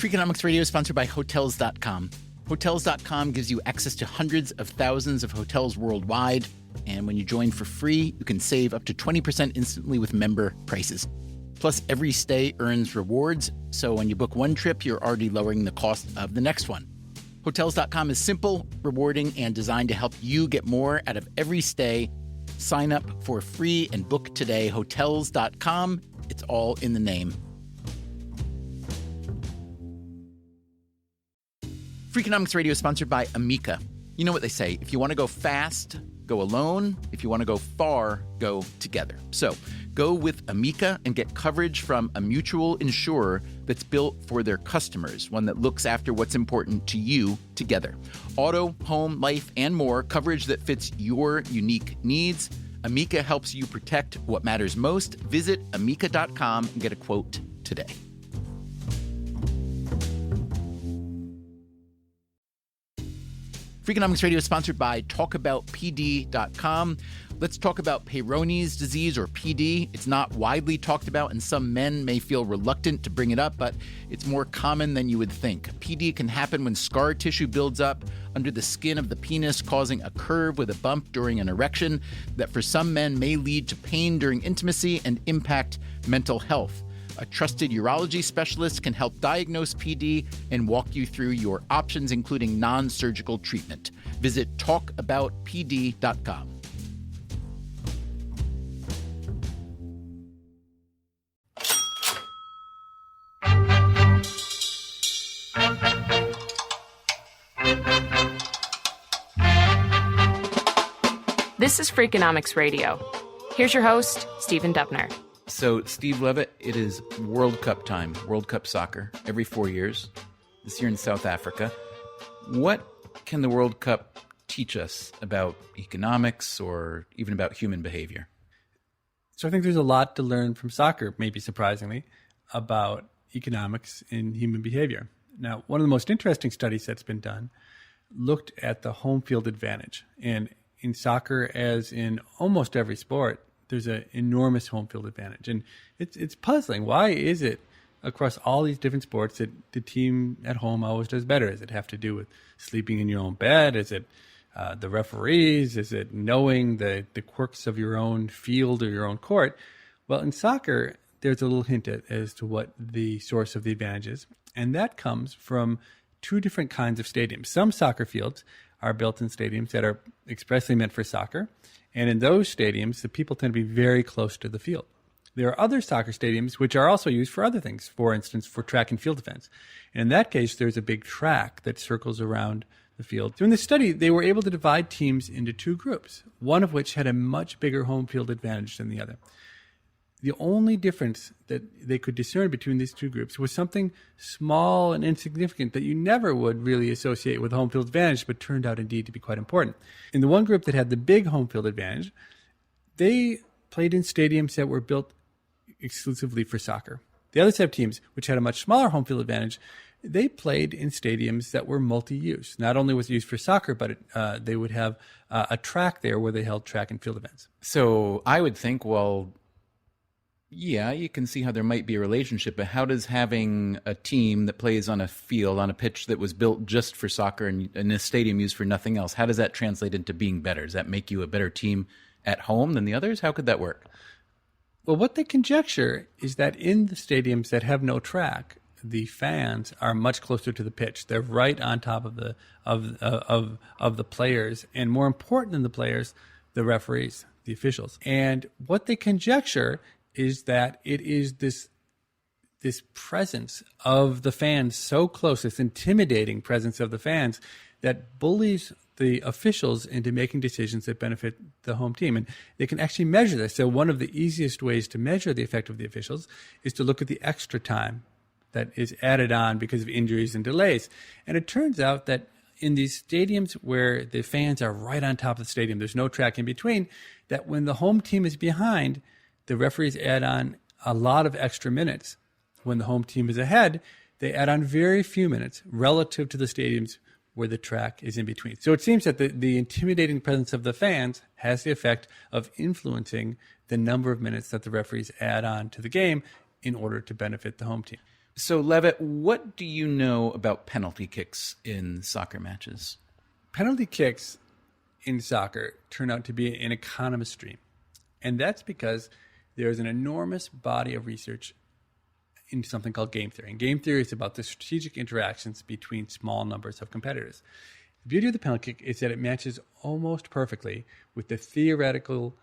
Freakonomics Radio is sponsored by Hotels.com. Hotels.com gives you access to hundreds of thousands of hotels worldwide. And when you join for free, you can save up to 20% instantly with member prices. Plus, every stay earns rewards. So when you book one trip, you're already lowering the cost of the next one. Hotels.com is simple, rewarding, and designed to help you get more out of every stay. Sign up for free and book today. Hotels.com. It's all in the name. Freakonomics Radio is sponsored by Amica. You know what they say, if you want to go fast, go alone. If you want to go far, go together. So go with Amica and get coverage from a mutual insurer that's built for their customers, one that looks after what's important to you together. Auto, home, life, and more, coverage that fits your unique needs. Amica helps you protect what matters most. Visit amica.com and get a quote today. Freakonomics Radio is sponsored by TalkAboutPD.com. Let's talk about Peyronie's disease, or PD. It's not widely talked about, and some men may feel reluctant to bring it up, but it's more common than you would think. PD can happen when scar tissue builds up under the skin of the penis, causing a curve with a bump during an erection that for some men may lead to pain during intimacy and impact mental health. A trusted urology specialist can help diagnose PD and walk you through your options, including non-surgical treatment. Visit talkaboutpd.com. This is Freakonomics Radio. Here's your host, Stephen Dubner. So, Steve Levitt, it is World Cup time, World Cup soccer, every 4 years, this year in South Africa. What can the World Cup teach us about economics or even about human behavior? So I think there's a lot to learn from soccer, maybe surprisingly, about economics and human behavior. Now, one of the most interesting studies that's been done looked at the home field advantage. And in soccer, as in almost every sport, there's an enormous home field advantage. And it's puzzling. Why is it across all these different sports that the team at home always does better? Does it have to do with sleeping in your own bed? Is it the referees? Is it knowing the quirks of your own field or your own court? Well, in soccer, there's a little hint as to what the source of the advantage is. And that comes from two different kinds of stadiums. Some soccer fields are built in stadiums that are expressly meant for soccer. And in those stadiums, the people tend to be very close to the field. There are other soccer stadiums which are also used for other things, for instance, for track and field events. And in that case, there's a big track that circles around the field. So in this study, they were able to divide teams into two groups, one of which had a much bigger home field advantage than the other. The only difference that they could discern between these two groups was something small and insignificant that you never would really associate with home field advantage, but turned out indeed to be quite important. In the one group that had the big home field advantage, they played in stadiums that were built exclusively for soccer. The other set of teams, which had a much smaller home field advantage, they played in stadiums that were multi-use. Not only was it used for soccer, but they would have a track there where they held track and field events. So I would think, well, yeah, you can see how there might be a relationship, but how does having a team that plays on a field, on a pitch that was built just for soccer and in a stadium used for nothing else, how does that translate into being better? Does that make you a better team at home than the others? How could that work? Well, what they conjecture is that in the stadiums that have no track, the fans are much closer to the pitch. They're right on top of the players, and more important than the players, the referees, the officials. And what they conjecture is that it is this presence of the fans so close, this intimidating presence of the fans, that bullies the officials into making decisions that benefit the home team. And they can actually measure this. So one of the easiest ways to measure the effect of the officials is to look at the extra time that is added on because of injuries and delays. And it turns out that in these stadiums where the fans are right on top of the stadium, there's no track in between, that when the home team is behind, the referees add on a lot of extra minutes. When the home team is ahead, they add on very few minutes relative to the stadiums where the track is in between. So it seems that the intimidating presence of the fans has the effect of influencing the number of minutes that the referees add on to the game in order to benefit the home team. So, Levitt, what do you know about penalty kicks in soccer matches? Penalty kicks in soccer turn out to be an economist stream. And that's because there's an enormous body of research into something called game theory. And game theory is about the strategic interactions between small numbers of competitors. The beauty of the penalty kick is that it matches almost perfectly with the theoretical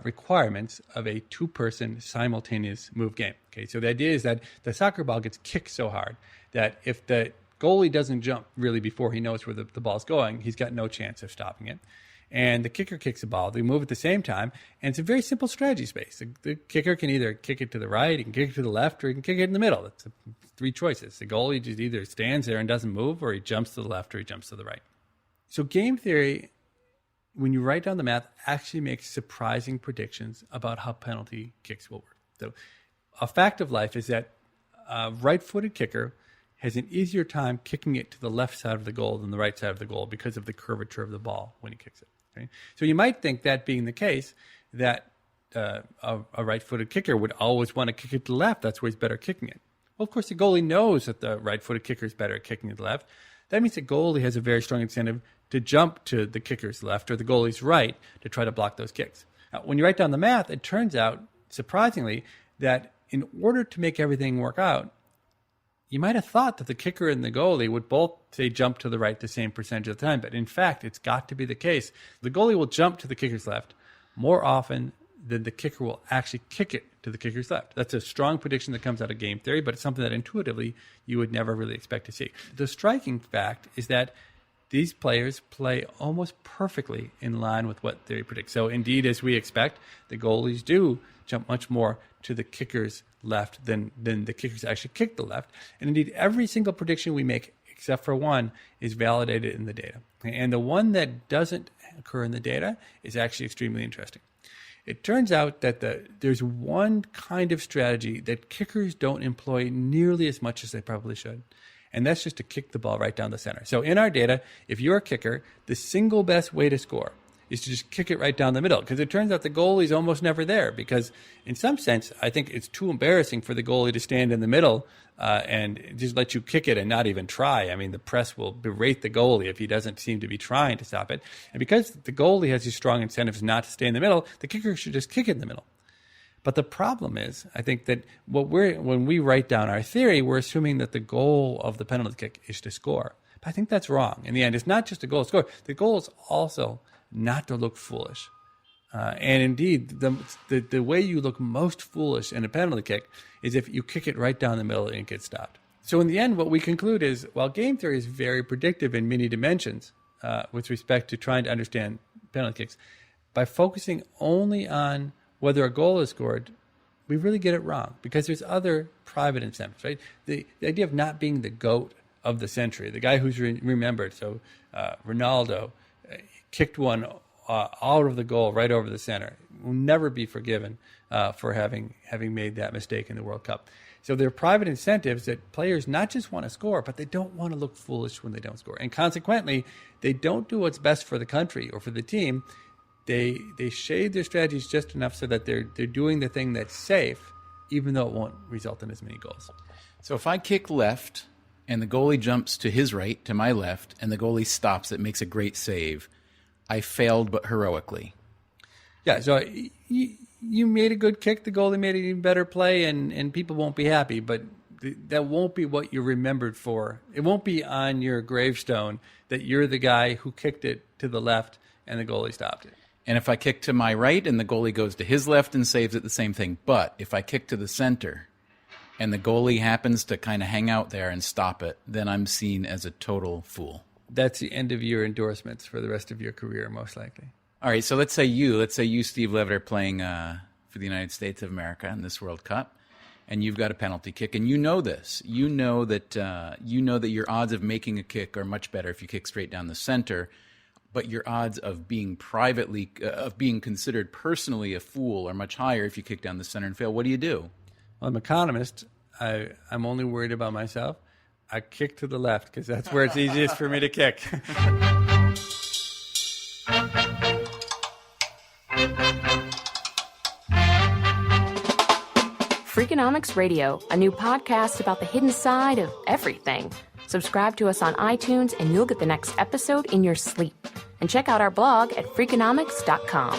requirements of a two-person simultaneous move game. Okay, so the idea is that the soccer ball gets kicked so hard that if the goalie doesn't jump really before he knows where the ball's going, he's got no chance of stopping it. And the kicker kicks the ball. They move at the same time, and it's a very simple strategy space. The kicker can either kick it to the right, he can kick it to the left, or he can kick it in the middle. It's three choices. The goalie just either stands there and doesn't move, or he jumps to the left, or he jumps to the right. So game theory, when you write down the math, actually makes surprising predictions about how penalty kicks will work. So a fact of life is that a right-footed kicker has an easier time kicking it to the left side of the goal than the right side of the goal because of the curvature of the ball when he kicks it. Okay? So you might think, that being the case, that a right-footed kicker would always want to kick it to the left. That's where he's better kicking it. Well, of course, the goalie knows that the right-footed kicker is better at kicking it to the left. That means the goalie has a very strong incentive to jump to the kicker's left or the goalie's right to try to block those kicks. Now, when you write down the math, it turns out, surprisingly, that in order to make everything work out, you might have thought that the kicker and the goalie would both, say, jump to the right the same percentage of the time. But in fact, it's got to be the case. The goalie will jump to the kicker's left more often than the kicker will actually kick it to the kicker's left. That's a strong prediction that comes out of game theory, but it's something that intuitively you would never really expect to see. The striking fact is that these players play almost perfectly in line with what theory predicts. So indeed, as we expect, the goalies do jump much more to the kicker's left than the kickers actually kick the left. And indeed, every single prediction we make, except for one, is validated in the data. And the one that doesn't occur in the data is actually extremely interesting. It turns out that there's one kind of strategy that kickers don't employ nearly as much as they probably should. And that's just to kick the ball right down the center. So in our data, if you're a kicker, the single best way to score is to just kick it right down the middle, because it turns out the goalie's almost never there, because in some sense, I think it's too embarrassing for the goalie to stand in the middle and just let you kick it and not even try. I mean, the press will berate the goalie if he doesn't seem to be trying to stop it. And because the goalie has these strong incentives not to stay in the middle, the kicker should just kick it in the middle. But the problem is, I think that when we write down our theory, we're assuming that the goal of the penalty kick is to score. But I think that's wrong. In the end, it's not just a goal to score. The goal is also not to look foolish. And indeed, the way you look most foolish in a penalty kick is if you kick it right down the middle and it gets stopped. So in the end, what we conclude is, while game theory is very predictive in many dimensions with respect to trying to understand penalty kicks, by focusing only on whether a goal is scored, we really get it wrong, because there's other private incentives, right? The idea of not being the GOAT of the century, the guy who's remembered. So Ronaldo kicked one out of the goal right over the center. Will never be forgiven for having made that mistake in the World Cup. So there are private incentives that players not just want to score, but they don't want to look foolish when they don't score. And consequently, they don't do what's best for the country or for the team. They shade their strategies just enough so that they're doing the thing that's safe, even though it won't result in as many goals. So if I kick left and the goalie jumps to his right, to my left, and the goalie stops it, makes a great save, I failed but heroically. Yeah, so you made a good kick, the goalie made an even better play, and people won't be happy, but that won't be what you're remembered for. It won't be on your gravestone that you're the guy who kicked it to the left and the goalie stopped it. And if I kick to my right and the goalie goes to his left and saves it, the same thing. But if I kick to the center and the goalie happens to kind of hang out there and stop it, then I'm seen as a total fool. That's the end of your endorsements for the rest of your career, most likely. All right, so let's say you, Steve Levitt, are playing for the United States of America in this World Cup, and you've got a penalty kick, and you know this. You know that your odds of making a kick are much better if you kick straight down the center, but your odds of being considered personally a fool are much higher if you kick down the center and fail. What do? Well, I'm an economist. I'm only worried about myself. I kick to the left because that's where it's easiest for me to kick. Freakonomics Radio, a new podcast about the hidden side of everything. Subscribe to us on iTunes and you'll get the next episode in your sleep. And check out our blog at Freakonomics.com.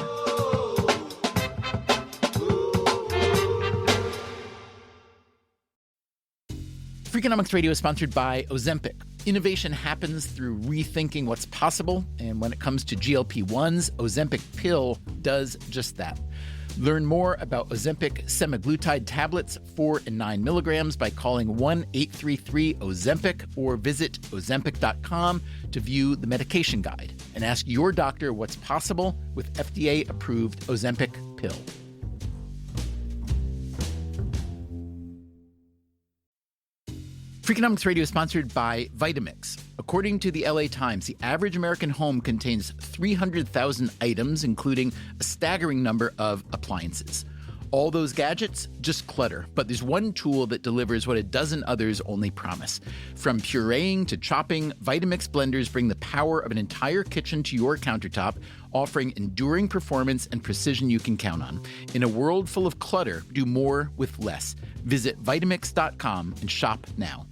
Freakonomics Radio is sponsored by Ozempic. Innovation happens through rethinking what's possible, and when it comes to GLP-1s, Ozempic pill does just that. Learn more about Ozempic semaglutide tablets, 4 and 9 milligrams, by calling 1-833-OZEMPIC or visit Ozempic.com to view the medication guide and ask your doctor what's possible with FDA-approved Ozempic pill. Freakonomics Radio is sponsored by Vitamix. According to the LA Times, the average American home contains 300,000 items, including a staggering number of appliances. All those gadgets, just clutter. But there's one tool that delivers what a dozen others only promise. From pureeing to chopping, Vitamix blenders bring the power of an entire kitchen to your countertop, offering enduring performance and precision you can count on. In a world full of clutter, do more with less. Visit Vitamix.com and shop now.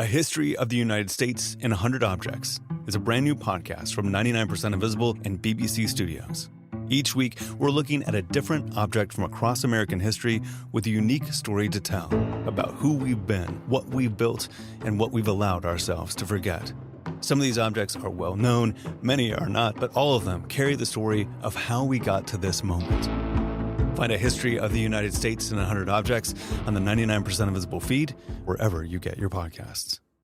A History of the United States in 100 Objects is a brand new podcast from 99% Invisible and BBC Studios. Each week, we're looking at a different object from across American history with a unique story to tell about who we've been, what we've built, and what we've allowed ourselves to forget. Some of these objects are well known, many are not, but all of them carry the story of how we got to this moment. Find A History of the United States in 100 Objects on the 99% Invisible feed, wherever you get your podcasts.